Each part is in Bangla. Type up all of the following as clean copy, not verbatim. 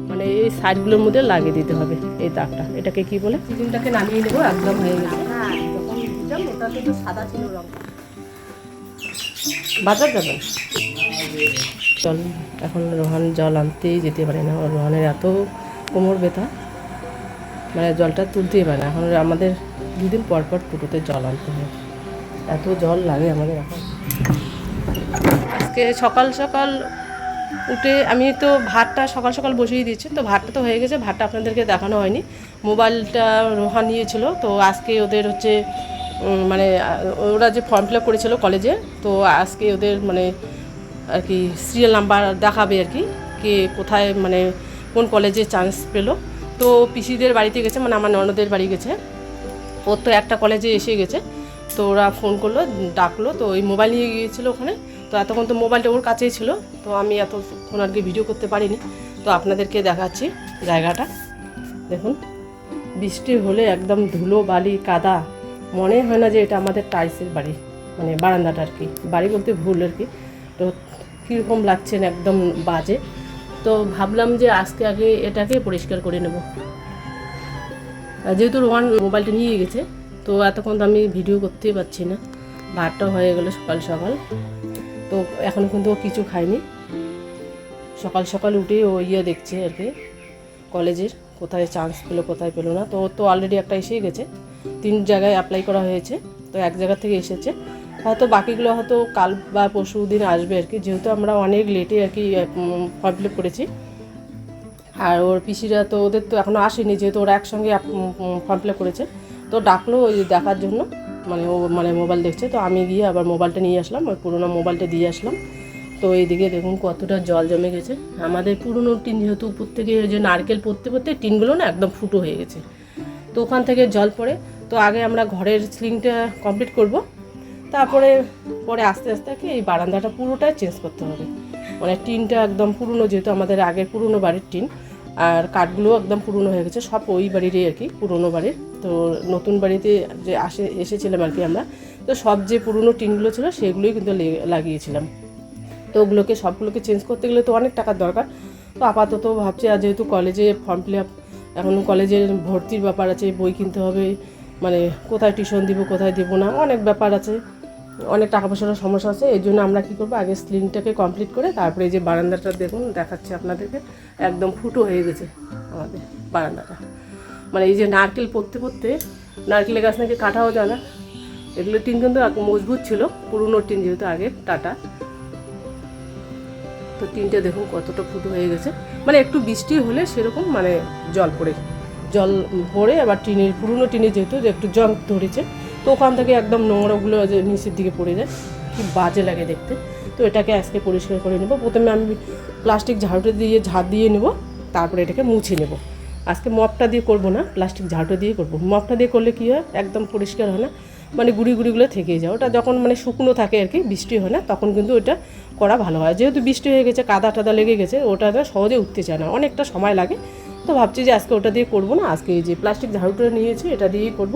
মানে এই সাইডগুলোর মধ্যে লাগিয়ে দিতে হবে এই দাগটা। এটাকে কি বলে? চিকেনটাকে নামিয়ে নেবো, একদম হয়ে গেছে। যখন দিতাম ওটাতে তো সাদা ছিল রঙটা। বাজার যাবেন চল, এখন রোহান জল আনতেই যেতে পারে না। রোহানের এত কোমর ব্যথা, মানে জলটা তুলতেই পারে না। এখন আমাদের দুদিন পর পর টোটোতে জল আনতে হয়, এত জল লাগে আমাদের এখন। আজকে সকাল সকাল উঠে আমি তো ভাতটা সকাল সকাল বসিয়ে দিয়েছি, তো ভাতটা তো হয়ে গেছে। ভাতটা আপনাদেরকে দেখানো হয়নি, মোবাইলটা রোহান নিয়েছিল। তো আজকে ওদের হচ্ছে মানে ওরা যে ফর্ম ফিল আপ করেছিল কলেজে, তো আজকে ওদের মানে আর কি সিরিয়াল নাম্বার দেখাবে আর কি, কে কোথায় মানে কোন কলেজে চান্স পেলো। তো পিসিদের বাড়িতে গেছে, মানে আমার ননদের বাড়ি গেছে। ওর তো একটা কলেজে এসে গেছে, তো ওরা ফোন করলো, ডাকলো, তো ওই মোবাইল নিয়ে গিয়েছিলো ওখানে। তো এতক্ষণ তো মোবাইলটা ওর কাছেই ছিল, তো আমি এতক্ষণ আর কি ভিডিও করতে পারিনি। তো আপনাদেরকে দেখাচ্ছি জায়গাটা। দেখুন, বৃষ্টি হলে একদম ধুলো বালি কাদা, মনে হয় না যে এটা আমাদের টাইলসের বাড়ি, মানে বারান্দাটা আর কি। বাড়ি বলতে ভুল আর কি। তো কীরকম লাগছে না, একদম বাজে। তো ভাবলাম যে আজকে আগে এটাকে পরিষ্কার করে নেব। যেহেতু রোহান মোবাইলটা নিয়ে গেছে, তো এতক্ষণ তো আমি ভিডিও করতেই পারছি না। ভাতটা হয়ে গেলো সকাল সকাল, তো এখনও কিন্তু ও কিছু খায়নি। সকাল সকাল উঠেই ও দেখছে আর কি কলেজের কোথায় চান্স পেলো কোথায় পেলো না। তো ও তো অলরেডি একটা এসেই গেছে, 3 জায়গায় অ্যাপ্লাই করা হয়েছে, তো এক জায়গা থেকে এসেছে। হয়তো বাকিগুলো হয়তো কাল বা পরশু দিন আসবে আর কি, যেহেতু আমরা অনেক লেটে আর কি ফর্ম ফিল আপ করেছি। আর ওর পিসিরা তো ওদের তো এখনও আসেনি, যেহেতু ওরা একসঙ্গে ফর্ম ফিল আপ করেছে। তো ডাকলো ওই দেখার জন্য, মানে ও মানে মোবাইল দেখছে। তো আমি গিয়ে আবার মোবাইলটা নিয়ে আসলাম, ওই পুরোনো মোবাইলটা দিয়ে আসলাম। তো এইদিকে দেখুন কতটা জল জমে গেছে। আমাদের পুরোনো টিন, যেহেতু উপর থেকে যে নারকেল পড়তে পড়তে টিনগুলো না একদম ফুটো হয়ে গেছে, তো ওখান থেকে জল পড়ে। তো আগে আমরা ঘরের সিলিংটা কমপ্লিট করব, তারপরে পরে আস্তে আস্তে কি এই বারান্দাটা পুরোটাই চেঞ্জ করতে হবে। মানে টিনটা একদম পুরনো, যেহেতু আমাদের আগের পুরনো বাড়ির টিন, আর কাঠগুলো একদম পুরনো হয়ে গেছে, সব ওই বাড়িরই আর কি, পুরনো বাড়ির। তো নতুন বাড়িতে যে এসেছিলাম আর কি আমরা, তো সব যে পুরনো টিনগুলো ছিল সেগুলোই কিন্তু লাগিয়েছিলাম। তো ওগুলোকে সবগুলোকে চেঞ্জ করতে গেলে তো অনেক টাকার দরকার। তো আপাতত ভাবছি, আর যেহেতু কলেজে ফর্ম ফিল আপ, এখন কলেজের ভর্তির ব্যাপার আছে, বই কিনতে হবে, মানে কোথায় টিউশন দিব কোথায় দেবো না, অনেক ব্যাপার আছে, অনেক টাকা পয়সার সমস্যা আছে। এই জন্য আমরা কী করবো, আগে সিলিংটাকে কমপ্লিট করে তারপরে এই যে বারান্দাটা দেখুন দেখাচ্ছি আপনাদেরকে, একদম ফুটো হয়ে গেছে আমাদের বারান্দাটা। মানে এই যে নারকেল পড়তে পড়তে, নারকেলের গাছ নাকি কাটাও যায় না। এগুলো টিন কিন্তু মজবুত ছিল, পুরনো টিন যেহেতু আগে টাটা। তো টিনটা দেখুন কতটা ফুটো হয়ে গেছে, মানে একটু বৃষ্টি হলে সেরকম মানে জল পড়ে আবার টিনের, পুরনো টিনে যেহেতু একটু জং ধরেছে, তো ওখান থেকে একদম নোংরাগুলো যে নিচের দিকে পড়ে যায়, কি বাজে লাগে দেখতে। তো এটাকে আজকে পরিষ্কার করে নেব। প্রথমে আমি প্লাস্টিক ঝাড়ুটা দিয়ে ঝাড় দিয়ে নেব, তারপরে এটাকে মুছে নেব। আজকে মপটা দিয়ে করব না, প্লাস্টিক ঝাড়ুটা দিয়ে করব। মপটা দিয়ে করলে কী হয়, একদম পরিষ্কার হয় না, মানে গুঁড়িগুলো থেকেই যায়। ওটা যখন মানে শুকনো থাকে আর কি, বৃষ্টি হয় না, তখন কিন্তু ওটা করা ভালো হয়। যেহেতু বৃষ্টি হয়ে গেছে, কাদা টাদা লেগে গেছে, ওটা সহজে উঠতে চায় না, অনেকটা সময় লাগে। তো ভাবছি যে আজকে ওটা দিয়ে করব না, আজকে এই যে প্লাস্টিক ঝাড়ুটা নিয়েছি এটা দিয়েই করব।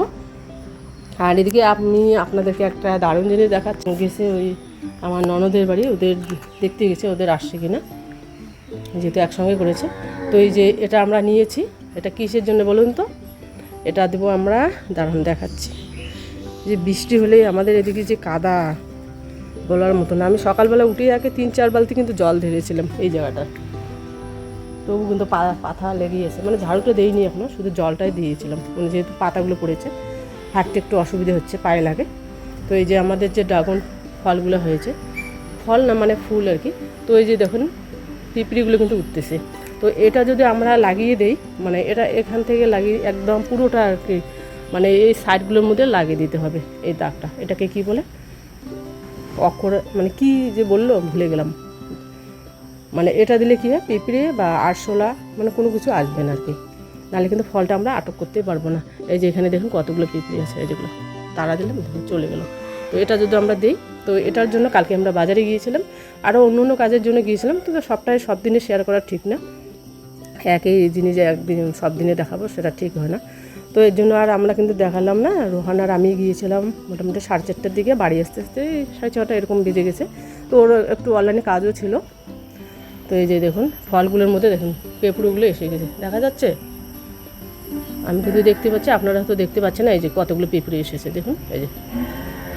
আর এদিকে আমি আপনাদেরকে একটা দারুণ জিনিস দেখাচ্ছি। গেছে ওই আমার ননদের বাড়ি, ওদের দেখতে গেছে, ওদের আসছে কিনা, যেহেতু একসঙ্গে করেছে। তো এই যে এটা আমরা নিয়েছি, এটা কিসের জন্য বলুন তো? এটা দেবো আমরা, দারুণ দেখাচ্ছি। যে বৃষ্টি হলেই আমাদের এদিকে যে কাদা বলার মতো না। আমি সকালবেলা উঠেই আগে 3-4 বালতি কিন্তু জল ঢেলেছিলাম এই জায়গাটা, তবু কিন্তু পাতা লেগেছে। মানে ঝাড়ুটা দেইনি এখনও, শুধু জলটাই দিয়েছিলাম, মানে যেহেতু পাতাগুলো পড়েছে, হাঁটতে একটু অসুবিধা হচ্ছে, পায়ে লাগে। তো এই যে আমাদের যে ড্রাগন ফলগুলো হয়েছে, ফল না মানে ফুল আর কি, তো এই যে দেখুন পিঁপড়িগুলো কিন্তু উঠতেছে। তো এটা যদি আমরা লাগিয়ে দেই, মানে এটা এখান থেকে লাগিয়ে একদম পুরোটা আর কি, মানে এই সাইডগুলোর মধ্যে লাগিয়ে দিতে হবে এই দাগটা। এটাকে কি বলে, মানে কি যে বললো ভুলে গেলাম। মানে এটা দিলে কী হয়, পিঁপড়ে বা আরশোলা মানে কোনো কিছু আসবে না আর কি, নাহলে কিন্তু ফলটা আমরা আটক করতে পারবো না। এই যে এখানে দেখুন কতগুলো পিঁপড়ে আছে, এই যেগুলো তারা দিলে চলে গেলো। তো এটা যদি আমরা দিই, তো এটার জন্য কালকে আমরা বাজারে গিয়েছিলাম, আরও অন্য অন্য কাজের জন্য গিয়েছিলাম। তো সবটাই সব দিনে শেয়ার করা ঠিক না, একই জিনিস একদিন সব দিনে দেখাবো সেটা ঠিক হয় না। তো এর জন্য আর আমরা কিন্তু দেখালাম না। রোহান আর আমি গিয়েছিলাম মোটামুটি 4:30টার দিকে, বাড়ি আসতে আসতে 6:30 এরকম বেজে গেছে। তো ওর একটু অনলাইনে কাজও ছিল, তো তো এই যে দেখুন ফলগুলোর মধ্যে দেখুন পেঁপড়েগুলো এসে গেছে, দেখা যাচ্ছে? আমি কিন্তু দেখতে পাচ্ছি, আপনারা হয়তো দেখতে পাচ্ছেন না। এই যে কতগুলো পেঁপড়ে এসেছে দেখুন, এই যে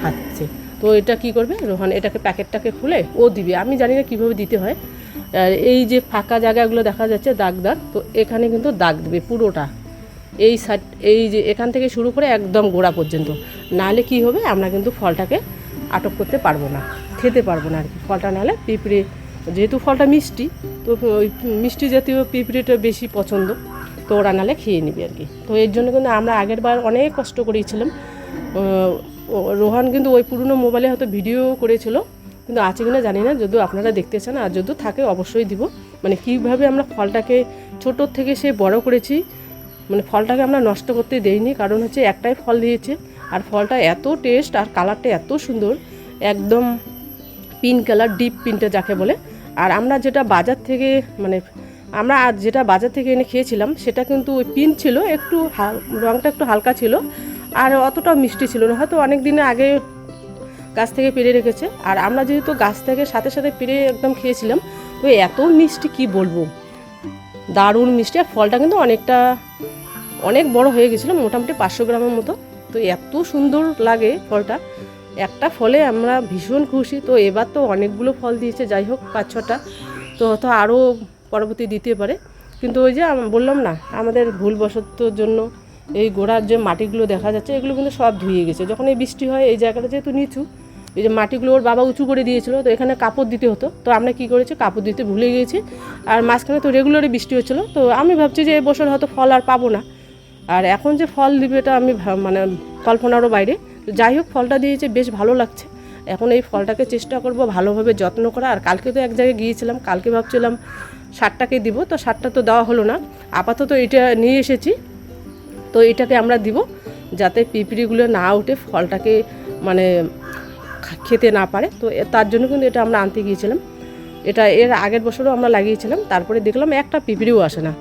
হাঁটছে। তো এটা কি করবে রোহান, এটাকে প্যাকেটটাকে খুলে ও দিবে, আমি জানি না কীভাবে দিতে হয়। আর এই যে ফাঁকা জায়গাগুলো দেখা যাচ্ছে দাগ দাগ, তো এখানে কিন্তু দাগ দেবে পুরোটা, এই সাইড, এই যে এখান থেকে শুরু করে একদম গোড়া পর্যন্ত। নাহলে কি হবে, আমরা কিন্তু ফলটাকে আটক করতে পারবো না, খেতে পারবো না আর কি। ফলটা নাহলে পিঁপড়ে, যেহেতু ফলটা মিষ্টি, তো ওই মিষ্টি জাতীয় পিঁপড়েটা বেশি পছন্দ, তো ওরা নাহলে খেয়ে নিবে আর কি। তো এর জন্য কিন্তু আমরা আগের বার অনেক কষ্ট করেছিলাম। রোহান কিন্তু ওই পুরনো মোবাইলে হয়তো ভিডিও করেছিল, কিন্তু আছে কিনা জানি না, যদিও আপনারা দেখতে চান, আর যদিও থাকে অবশ্যই দিব। মানে কীভাবে আমরা ফলটাকে ছোটোর থেকে সে বড় করেছি, মানে ফলটাকে আমরা নষ্ট করতে দেইনি, কারণ হচ্ছে একটাই ফল দিয়েছে, আর ফলটা এত টেস্ট আর কালারটা এত সুন্দর, একদম পিঙ্ক কালার, ডিপ পিঙ্কটা যাকে বলে। আর আমরা যেটা বাজার থেকে, মানে আমরা যেটা বাজার থেকে এনে খেয়েছিলাম, সেটা কিন্তু ওই পিঙ্ক ছিল, একটু রঙটা একটু হালকা ছিল, আর অতটাও মিষ্টি ছিল না, হয়তো অনেক দিনের আগে গাছ থেকে পেড়ে রেখেছে। আর আমরা যেহেতু গাছ থেকে সাথে সাথে পেড়ে একদম খেয়েছিলাম, তো এত মিষ্টি কি বলবো, দারুণ মিষ্টি। আর ফলটা কিন্তু অনেক বড় হয়ে গেছিলো, মোটামুটি 500 গ্রামের মতো। তো এত সুন্দর লাগে ফলটা, একটা ফলে আমরা ভীষণ খুশি। তো এবার তো অনেকগুলো ফল দিয়েছে, যাই হোক 5-6টা, তো হয়তো আরও পরবর্তী দিতে পারে। কিন্তু ওই যে বললাম না, আমাদের ভুলবশতর জন্য এই গোড়ার যে মাটিগুলো দেখা যাচ্ছে, এগুলো কিন্তু সব ধুয়ে গেছে। যখন এই বৃষ্টি হয়, এই জায়গাটা যেহেতু নিচু, এই যে মাটিগুলো ওর বাবা উঁচু করে দিয়েছিল, তো এখানে কাপড় দিতে হতো, তো আমরা কী করেছি, কাপড় দিতে ভুলে গিয়েছি। আর মাঝখানে তো রেগুলারই বৃষ্টি হচ্ছিলো, তো আমি ভাবছি যে এবছর হয়তো ফল আর পাবো না, আর এখন যে ফল দিবে এটা আমি মানে কল্পনারও বাইরে। তো যাই হোক, ফলটা দিয়েছে, বেশ ভালো লাগছে। এখন এই ফলটাকে চেষ্টা করব ভালোভাবে যত্ন করা। আর কালকে তো এক জায়গায় গিয়েছিলাম, কালকে ভাবছিলাম 60টাকে দিব, তো 60টা তো দেওয়া হলো না, আপাতত এটা নিয়ে এসেছি। তো এটাকে আমরা দিব, যাতে পিঁপড়িগুলো না উঠে ফলটাকে মানে খেতে না পারে। তো তার জন্য কিন্তু এটা আমরা আনতে গিয়েছিলাম। এটা এর আগের বছরও আমরা লাগিয়েছিলাম, তারপরে দেখলাম একটা পিঁপড়িও আসে না।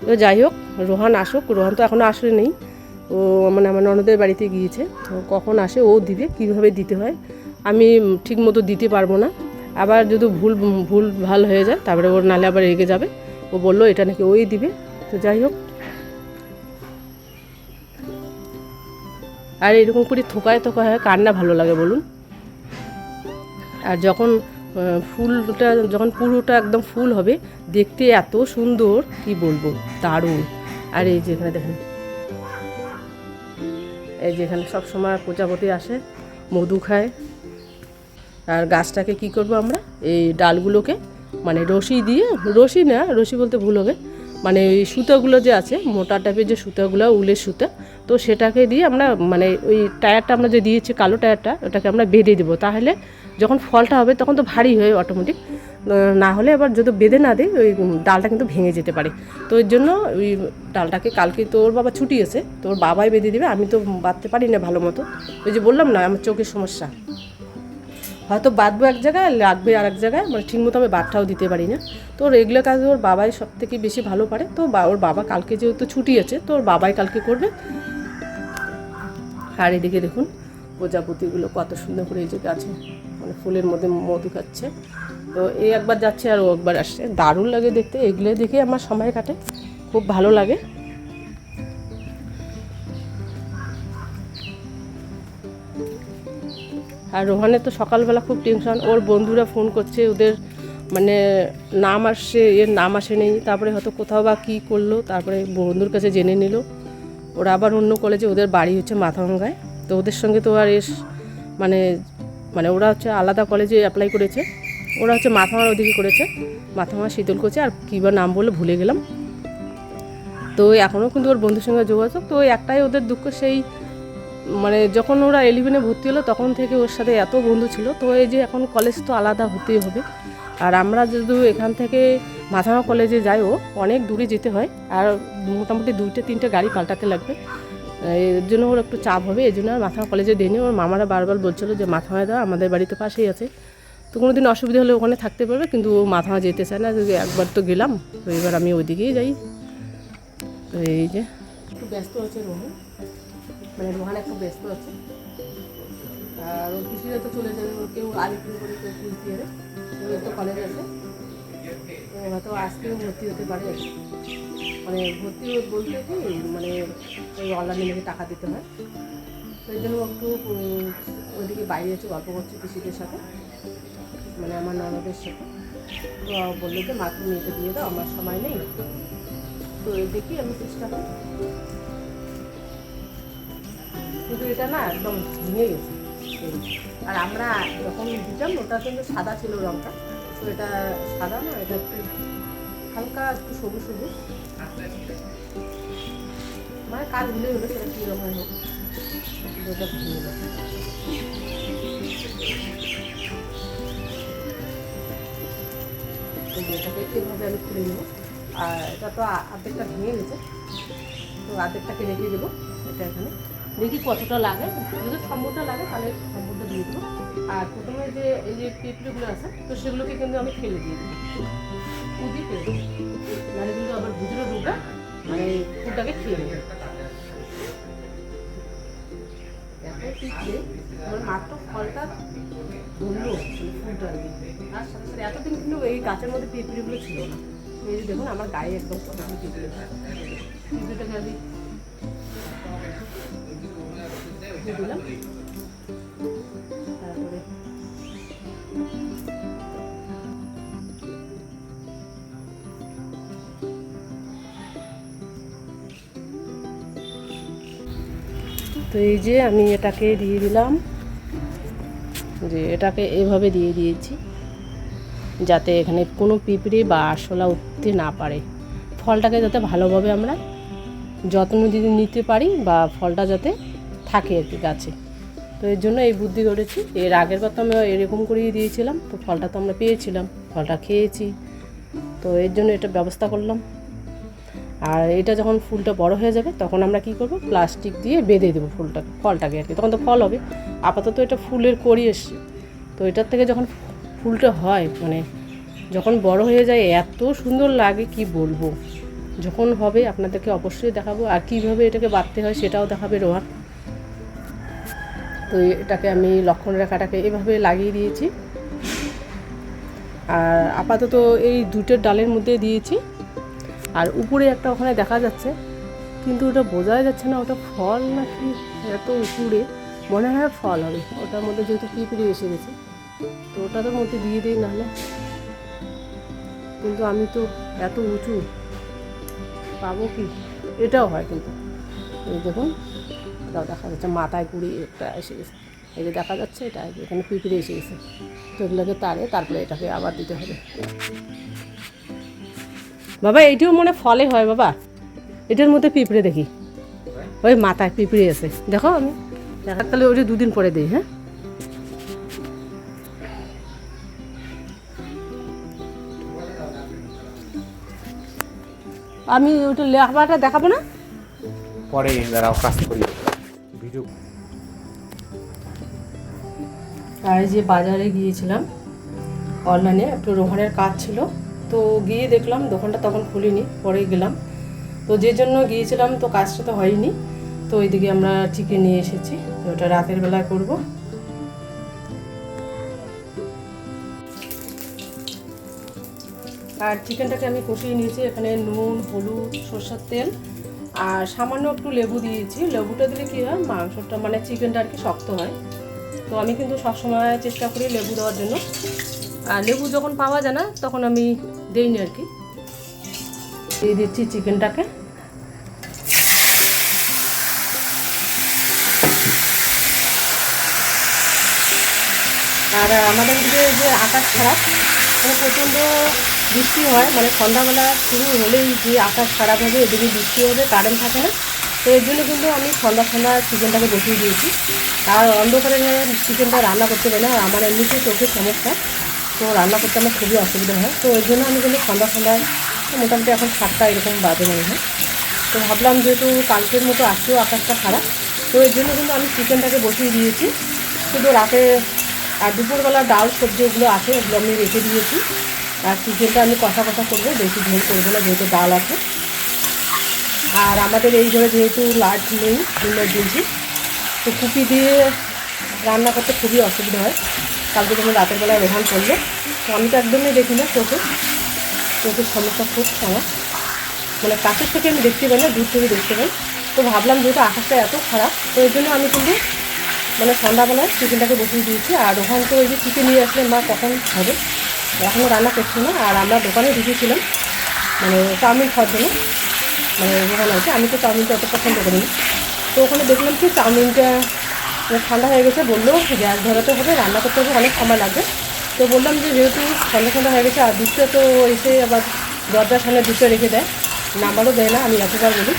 তো যাই হোক, রোহান আসুক, রোহান তো এখনও আসে নেই, ও মানে আমার ননদের বাড়িতে গিয়েছে, কখন আসে ও দিবে, কীভাবে দিতে হয় আমি ঠিক মতো দিতে পারবো না। আবার যদি ভুল ভাল হয়ে যায়, তারপরে ওর নালে আবার রেগে যাবে, ও বললো এটা নাকি ওই দিবে। তো যাই হোক, আর এরকম করে থোকায় হয়, কার না ভালো লাগে বলুন। আর যখন ফুলটা যখন পুরোটা একদম ফুল হবে, দেখতে এত সুন্দর, কি বলবো, দারুণ। আর এই যে এখানে দেখেন, এই যে এখানে সবসময় প্রজাপতি আসে, মধু খায়। আর গাছটাকে কি করব আমরা, এই ডালগুলোকে মানে রশি বলতে ভুল হবে, মানে ওই সুতাগুলো যে আছে, মোটা টাইপের যে সুতাগুলো, উলের সুতা, তো সেটাকে দিয়ে আমরা মানে ওই টায়ারটা আমরা যে দিয়েছি, কালো টায়ারটা, ওটাকে আমরা বেঁধে দেবো। তাহলে যখন ফলটা হবে তখন তো ভারী হয় অটোমেটিক, না হলে আবার যদি বেঁধে না দিই, ওই ডালটা কিন্তু ভেঙে যেতে পারে। তো এর জন্য ওই ডালটাকে, কালকে তোর বাবা ছুটি আছে, তোর বাবাই বেঁধে দেবে, আমি তো বাঁধতে পারি না ভালো মতো। ওই যে বললাম না, আমার চোখের সমস্যা, হয়তো বাঁধবো এক জায়গায়, লাগবে আর এক জায়গায়, মানে ঠিকমতো আমি বাঁধটাও দিতে পারি না। তো এগুলো কাজ ওর বাবাই সব থেকে বেশি ভালো পারে। তো ওর বাবা কালকে যেহেতু ছুটি আছে, তো ওর বাবাই কালকে করবে। আর এদিকে দেখুন প্রজাপতিগুলো কত সুন্দর করে এই যে গাছে মানে ফুলের মধ্যে মধু খাচ্ছে। তো এই একবার যাচ্ছে আর ও একবার আসছে, দারুণ লাগে দেখতে। এগুলো দেখে আমার সময় কাটে, খুব ভালো লাগে। আর রোহানের তো সকালবেলা খুব টেনশন, ওর বন্ধুরা ফোন করছে, ওদের মানে নাম আসছে, এর নাম আসে নেই, তারপরে হয়তো কোথাও বা কী করলো, তারপরে বন্ধুর কাছে জেনে নিল। ওরা আবার অন্য কলেজে, ওদের বাড়ি হচ্ছে মাথাভাঙ্গায়, তো ওদের সঙ্গে তো আর মানে মানে ওরা হচ্ছে আলাদা কলেজে অ্যাপ্লাই করেছে, ওরা হচ্ছে মাথাভাঙার ওদিকে করেছে, মাথাভাঙা শীতল করছে, আর কী বা নাম বলে ভুলে গেলাম। তো এখনও কিন্তু ওর বন্ধুর সঙ্গে যোগাযোগ। তো একটাই ওদের দুঃখ, সেই মানে যখন ওরা 11-এ ভর্তি হলো তখন থেকে ওর সাথে এত বন্ধু ছিল। তো এই যে এখন কলেজ তো আলাদা হতেই হবে, আর আমরা যদি এখান থেকে মাথাভাঙা কলেজে যাই, ও অনেক দূরে যেতে হয়, আর মোটামুটি 2-3টে গাড়ি পাল্টাতে লাগবে। এর জন্য ওর একটু চাপ হবে, এই জন্য আর মাথাভাঙা কলেজে দেয়নি। ওর মামারা বারবার বলছিলো যে মাথাভাঙা দাও, আমাদের বাড়িতে পাশেই আছে, তো কোনো দিন অসুবিধা হলে ওখানে থাকতে পারবে, কিন্তু ও মাথাভাঙা যেতে চায় না। একবার তো গেলাম, তো এবার আমি ওইদিকেই যাই। তো এই যে একটু ব্যস্ত আছে রোহান, মানে রোহান একটু ব্যস্ত আছে, আর ওর পিসিরা তো চলে যাবে, ওর কেউ আলিপুর করে কেউ কুচবিহারে, ওর তো কলেজ আছে, তো হয়তো আজকেও ভর্তি হতে পারে। মানে ভর্তি বলতে কি মানে ওই অনলাইনে নাকি টাকা দিতে হয়, তো এই জন্য একটু ওইদিকে বাইরে এসে গল্প করছি পিসিদের সাথে, মানে আমার ননদের সাথে। তো বললো যে মা তুমি এটা দিয়ে দাও, আমার সময় নেই। তো এই দেখি আমি চেষ্টা করি, কিন্তু এটা না একদম ভেঙে গেছে। আর আমরা যখন দিতাম ওটা কিন্তু সাদা ছিল রঙটা, তো এটা সাদা না, এটা একটু হালকা একটু সবুজ সবুজ, মানে কাজ ভুলে হলো সেটা কী রকমের হোক, ওটা ভেঙে গেছে। এটাকে এভাবে আমি খুলে নেবো। আর এটা তো আর্ধেকটা ভেঙে গেছে, তো আর্ধেকটাকে রেখে দেবো। এটা এখানে দেখি কতটা লাগে, যদি সম্বরটা লাগে তাহলে সম্বরটা দিয়ে দেবো। আর প্রথমে যে এই যে পেঁপড়েগুলো আছে, তো সেগুলোকে কিন্তু আমি ফেলে দিয়ে দেবো, খুবই ফেলে দেবো, নাহলে কিন্তু আবার ভিতরে ঢুকে মানে ফুলটাকে খেয়ে নেবে। এত পিঁপড়ে আমার মাত্র ফলটা ধরলো, ফুলটা আর সাথে সাথে এতদিন কিন্তু এই গাছের মধ্যে পিঁপড়েগুলো ছিল না। এই যে দেখুন আমার গায়ে একদম কতগুলো পিঁপড়ে, পিঁপড়েটাকে আমি দিলাম। তারপরে তো এই যে আমি এটাকে দিয়ে দিলাম, যে এটাকে এভাবে দিয়ে দিয়েছি যাতে এখানে কোনো পিঁপড়ে বা আরশোলা উঠতে না পারে, ফলটাকে যাতে ভালোভাবে আমরা যত্ন যদি নিতে পারি বা ফলটা যাতে থাকে আর কি গাছে। তো এর জন্য এই বুদ্ধি করেছি। এর আগের বার তো আমি এরকম করেই দিয়েছিলাম, তো ফলটা তো আমরা পেয়েছিলাম, ফলটা খেয়েছি, তো এর জন্য এটা ব্যবস্থা করলাম। আর এটা যখন ফুলটা বড় হয়ে যাবে তখন আমরা কি করব, প্লাস্টিক দিয়ে বেঁধে দেবো ফলটাকে আর কি, তখন তো ফল হবে। আপাতত এটা ফুলের কড়ি এসছে, তো এটার থেকে যখন ফুলটা হয় মানে যখন বড় হয়ে যায় এত সুন্দর লাগে কি বলবো। যখন হবে আপনাদেরকে অবশ্যই দেখাবো, আর কীভাবে এটাকে বাঁধতে হয় সেটাও দেখাবে রোহান। তো এটাকে আমি লক্ষণ রেখাটাকে এভাবে লাগিয়ে দিয়েছি, আর আপাতত এই দুটোর ডালের মধ্যে দিয়েছি। আর উপরে একটা ওখানে দেখা যাচ্ছে, কিন্তু ওটা বোঝাই যাচ্ছে না ওটা ফল নাকি, এত উপরে মনে হয় ফল হবে। ওটার মধ্যে যেহেতু পিঁপড়ে এসে গেছে, তো ওটার মধ্যে দিয়ে দিই নাহলে, কিন্তু আমি তো এত উঁচু পাবো কি, এটাও হয় কিন্তু এই দেখুন এটাও দেখা যাচ্ছে, মাথায় কুড়ি একটা এসে গেছে, এই যে দেখা যাচ্ছে এটা এখানে পিঁপড়ে এসে গেছে। তো এগুলোকে তারপরে এটাকে আবার দিতে হবে। বাবা এইটিও মনে ফলে হয় বাবা, এটার মধ্যে পিঁপড়ে দেখি, ওই মাথায় পিঁপড়ে আছে দেখো, আমি দেখা তাহলে ওটা দুদিন পরে দিই। হ্যাঁ আমি ওটা লেখাটা দেখাবো না পরে, দাঁড়াও কাজ করি ভিডিও। আর যে বাজারে গিয়েছিলাম অনলাইনে, একটু রোহানের কাজ ছিল, তো গিয়ে দেখলাম দোকানটা তখন খুলিনি, পরে গেলাম। তো যে জন্য গিয়েছিলাম তো কাজটা তো হয়নি, তো ওইদিকে আমরা চিকেন নিয়ে এসেছি, তো ওটা রাতের বেলায় করব। আর চিকেনটাকে আমি কষিয়ে নিয়েছি, এখানে নুন, হলুদ, সরষের তেল আর সামান্য একটু লেবু দিয়েছি। লেবুটা দিলে কী হয়, মাংসটা মানে চিকেনটা আর কি শক্ত হয়, তো আমি কিন্তু সবসময় চেষ্টা করি লেবু দেওয়ার জন্য। আর লেবু যখন পাওয়া যায় না তখন আমি দিইনি আর কি। দিয়ে দিচ্ছি চিকেনটাকে, আর আমাদের দিকে যে আকাশ খারাপ, মানে প্রচণ্ড বৃষ্টি হয়, মানে সন্ধ্যাবেলা শুরু হলেই যে আকাশ খারাপ হবে, এদিকে বৃষ্টি হবে, কারেন্ট থাকে না, তো এর জন্য কিন্তু আমি সন্ধ্যা চিকেনটাকে বসিয়ে দিয়েছি। আর অন্ধকারে চিকেনটা রান্না করতে পারি না, আমার এমনিতে চোখের সমস্যা, তো রান্না করতে আমার খুবই অসুবিধা হয়, তো এর জন্য আমি কিন্তু সন্ধ্যায় মোটামুটি এখন 7টা এরকম বাজে মনে হয়। তো ভাবলাম যেহেতু কালকের মতো আজকেও আকাশটা খারাপ, তো এর জন্য কিন্তু আমি চিকেনটাকে বসিয়ে দিয়েছি। শুধু রাতে আর দুপুরবেলা ডাল সবজি ওগুলো আছে, ওগুলো আমি রেখে দিয়েছি। আর চিকেনটা আমি কষা করবো, বেশি ঝোল করবো না যেহেতু ডাল আছে। আর আমাদের এই ঘরে যেহেতু লাইট নেই, দিনের দিয়েছি, তো কুপি দিয়ে রান্না করতে খুবই অসুবিধা হয়। কালকে যখন রাতের বেলায় রেহান করলো, তো আমি তো একদমই দেখি না, চোখের সমস্যা খুব আমার, মানে কাছের থেকে আমি দেখতে পাই না, দূর থেকে দেখতে পাই। তো ভাবলাম যেহেতু আকাশটা এত খারাপ, তো এই জন্য আমি কিন্তু মানে সন্ধ্যাবেলায় চিকেনটাকে বসিয়ে দিয়েছি। আর ওখান থেকে ওই যে চিকেন নিয়ে আসলে মা কখন হবে, এখনও রান্না করছি না। আর আমরা দোকানে ঢুকেছিলাম মানে চাউমিন খাওয়ার জন্য, মানে দোকানে আছে, আমি তো চাউমিনটা অত পছন্দ করিনি। তো ওখানে দেখলাম কি চাউমিনটা ঠান্ডা হয়ে গেছে, বললো গ্যাস ধরাতে হবে, রান্না করতে হবে, অনেক সময় লাগবে। তো বললাম যে যেহেতু ঠান্ডা হয়ে গেছে, আর দুধটা তো এসে আবার দরজার সামনে দুধটা রেখে দেয়, নাম্বারও দেয় না, আমি এতবার বলি।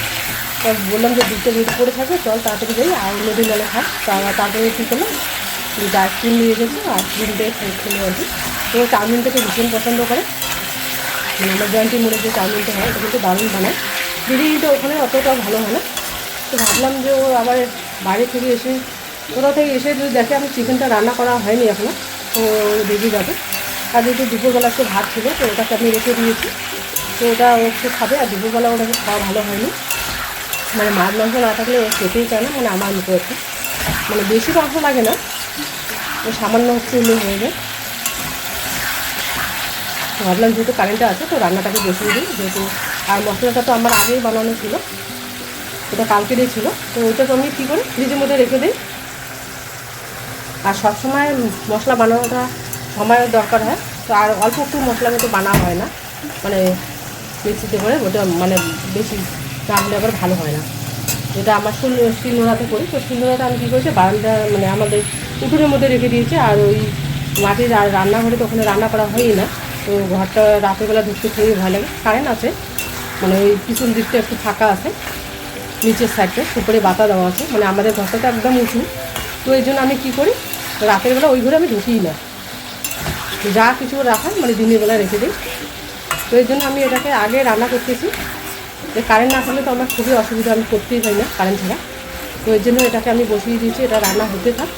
তো বললাম যে দুধটা যেহেতু পড়ে থাকবে, চল তাড়াতাড়ি যাই আর অন্যদিন গেলে খাক। তারপরে কী করলাম, আইসক্রিম নিয়ে গেছে, আইসক্রিম দিয়ে খেলো আর কি। তো চাউমিনটাকে ভীষণ পছন্দ করে, মানে আমার জয়ন্তী মোড়ে যে চাউমিনটা হয়, এটা কিন্তু দারুণ বানায়। বিরিয়ানিটা ওখানে অতটা ভালো হয় না। তো ভাবলাম যে ও আবার বাইরে থেকে এসে, কোথাও থেকে এসে যদি দেখে আমি চিকেনটা রান্না করা হয়নি এখনও, তো দেখে যাবে। আর যেহেতু দুপুরবেলা একটু ভাত ছিল, তো ওটাকে আমি রেখে দিয়েছি, তো ওটা ও একটু খাবে। আর দুপুরবেলা ওটাকে খাওয়া ভালো হয়নি, মানে মাছ মাংস না থাকলে ও খেতেই চায় না, মানে আমার মতো একটু, মানে বেশি মাংস লাগে না, ও সামান্য একটু হয়ে যায়। ভাবলাম যেহেতু কারেন্টটা আছে, তো রান্নাটাকে বসিয়ে দিই যেহেতু। আর মশলাটা তো আমার আগেই বানানো ছিল, ওটা কালকেরই ছিল, তো ওইটা তো আমি কী করি ফ্রিজের মধ্যে রেখে দিই। আর সবসময় মশলা বানানোটা সময়ের দরকার হয়, তো আর অল্প একটু মশলা কিন্তু বানা হয় না, মানে মিক্সিতে করে ওটা মানে বেশি না হলে আবার ভালো হয় না। যেটা আমার শিলনোড়াতে করি, তো শিলনোড়াটা আমি কী করেছি বারান্দা মানে আমাদের উঠোনের মধ্যে রেখে দিয়েছি। আর ওই মাটির আর রান্নাঘরে তো ওখানে রান্না করা হয়ই না, তো ঘরটা রাতেরবেলা ঢুকতে খুবই ভালো লাগে। কারেন্ট আছে, মানে ওই পিছন দিকটা একটু ফাঁকা আছে, নিচের সাইডটা উপরে বাতা দেওয়া আছে, মানে আমাদের ঘরটা তো একদম উঁচু। তো এই জন্য আমি কী করি রাতের বেলা ওই ঘরে আমি ঢুকিই না, যা কিছু রাখার মানে দিনের বেলা রেখে দিই। তো এই জন্য আমি এটাকে আগে রান্না করতেছি, যে কারেন্ট না থাকলে তো আমার খুবই অসুবিধা, আমি করতেই পারি না কারেন্ট ছাড়া। তো এর জন্য এটাকে আমি বসিয়ে দিয়েছি, এটা রান্না হতে থাক।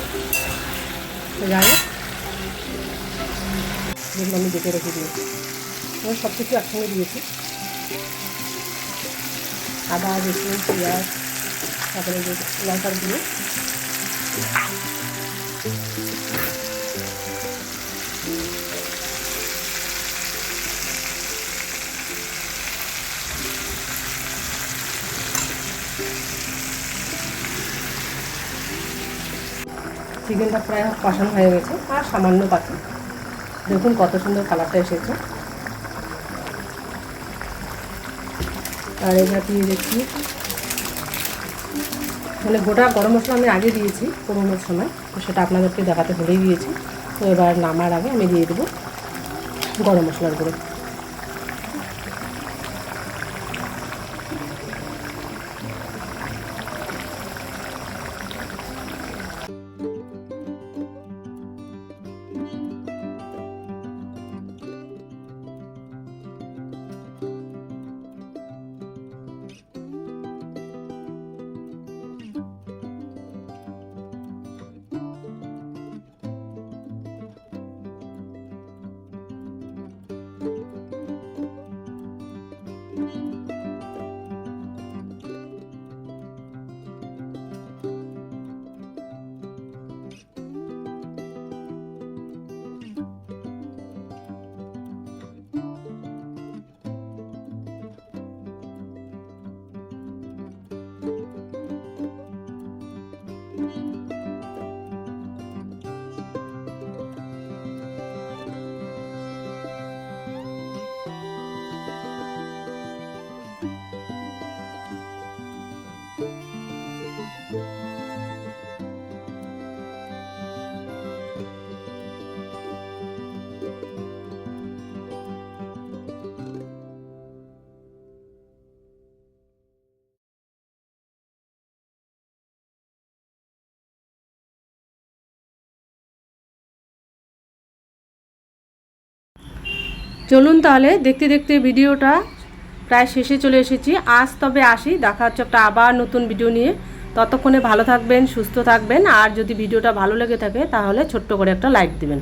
যাই হোক, যেগুলো আমি দেখে রেখে দিয়েছি, আমি সব কিছু একসঙ্গে দিয়েছি, আদা রসুন পেঁয়াজ, তারপরে যে লঙ্কার গুঁড়ো। চিকেনটা প্রায় কষানো হয়ে গেছে, আর সামান্য বাকি। দেখুন কত সুন্দর কালারটা এসেছে। আর এবার দিয়ে দেখছি মানে গোটা গরম মশলা আমি আগে দিয়েছি কমানোর সময়, তো সেটা আপনাদেরকে দেখাতে ভুলেই দিয়েছি। তো এবার নামার আগে আমি দিয়ে দেবো গরম মশলার গুঁড়ো। চলুন তাহলে দেখতে দেখতে ভিডিওটা প্রায় শেষে চলে এসেছি। আজ তবে আসি, দেখা হচ্ছে একটা আবার নতুন ভিডিও নিয়ে। ততক্ষণে ভালো থাকবেন, সুস্থ থাকবেন। আর যদি ভিডিওটা ভালো লেগে থাকে তাহলে ছোট্ট করে একটা লাইক দিবেন।